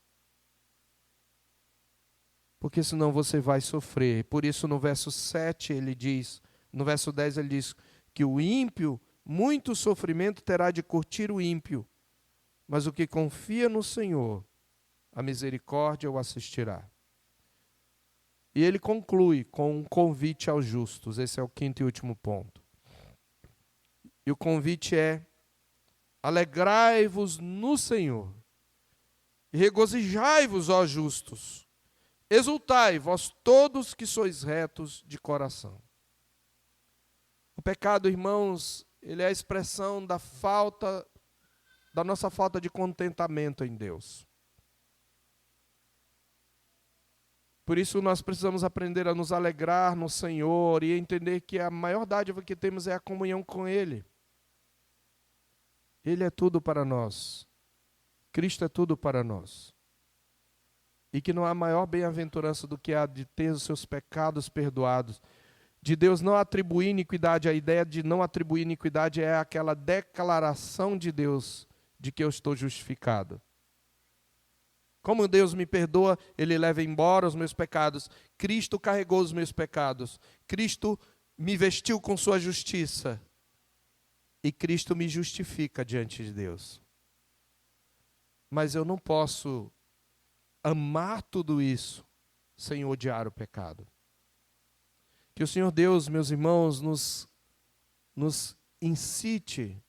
S1: Porque senão você vai sofrer. Por isso no verso 7 ele diz, no verso 10 ele diz que o ímpio, muito sofrimento terá de curtir o ímpio, mas o que confia no Senhor, a misericórdia o assistirá. E ele conclui com um convite aos justos, esse é o quinto e último ponto. E o convite é: alegrai-vos no Senhor, e regozijai-vos, ó justos, exultai, vós todos que sois retos de coração. O pecado, irmãos, ele é a expressão da nossa falta de contentamento em Deus. Por isso nós precisamos aprender a nos alegrar no Senhor e entender que a maior dádiva que temos é a comunhão com Ele. Ele é tudo para nós. Cristo é tudo para nós. E que não há maior bem-aventurança do que a de ter os seus pecados perdoados. De Deus não atribuir iniquidade. A ideia de não atribuir iniquidade é aquela declaração de Deus de que eu estou justificado. Como Deus me perdoa, Ele leva embora os meus pecados. Cristo carregou os meus pecados. Cristo me vestiu com sua justiça. E Cristo me justifica diante de Deus. Mas eu não posso amar tudo isso sem odiar o pecado. Que o Senhor Deus, meus irmãos, nos incite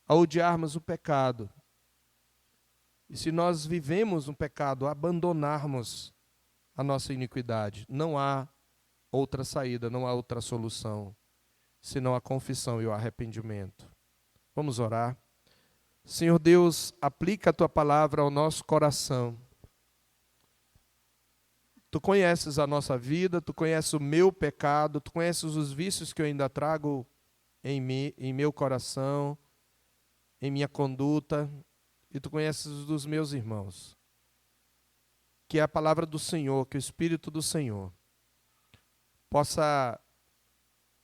S1: a odiarmos o pecado. E se nós vivemos no pecado, abandonarmos a nossa iniquidade. Não há outra saída, não há outra solução, senão a confissão e o arrependimento. Vamos orar. Senhor Deus, aplica a Tua palavra ao nosso coração. Tu conheces a nossa vida, Tu conheces o meu pecado, Tu conheces os vícios que eu ainda trago em mim, em meu coração, em minha conduta, e Tu conheces os dos meus irmãos. Que a palavra do Senhor, que o Espírito do Senhor possa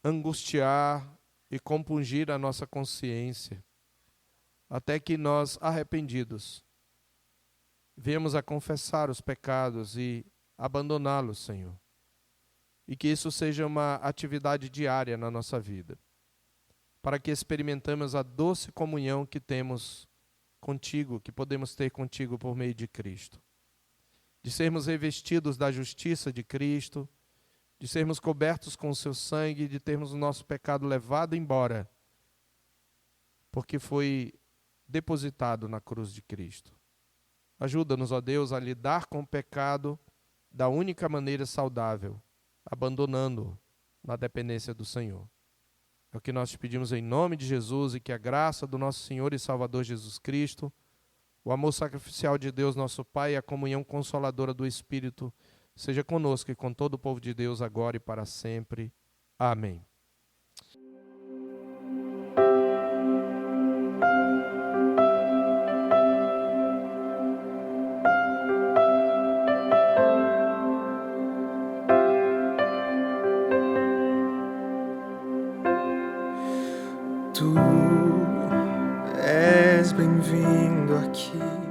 S1: angustiar e compungir a nossa consciência, até que nós, arrependidos, venhamos a confessar os pecados e abandoná-los, Senhor. e que isso seja uma atividade diária na nossa vida, para que experimentemos a doce comunhão que temos contigo, que podemos ter contigo por meio de Cristo. De sermos revestidos da justiça de Cristo, de sermos cobertos com o seu sangue, de termos o nosso pecado levado embora, porque foi depositado na cruz de Cristo. Ajuda-nos, ó Deus, a lidar com o pecado da única maneira saudável, abandonando-o na dependência do Senhor. É o que nós te pedimos em nome de Jesus, e que a graça do nosso Senhor e Salvador Jesus Cristo, o amor sacrificial de Deus nosso Pai e a comunhão consoladora do Espírito seja conosco e com todo o povo de Deus agora e para sempre. Amém.
S2: Tu és bem-vindo aqui.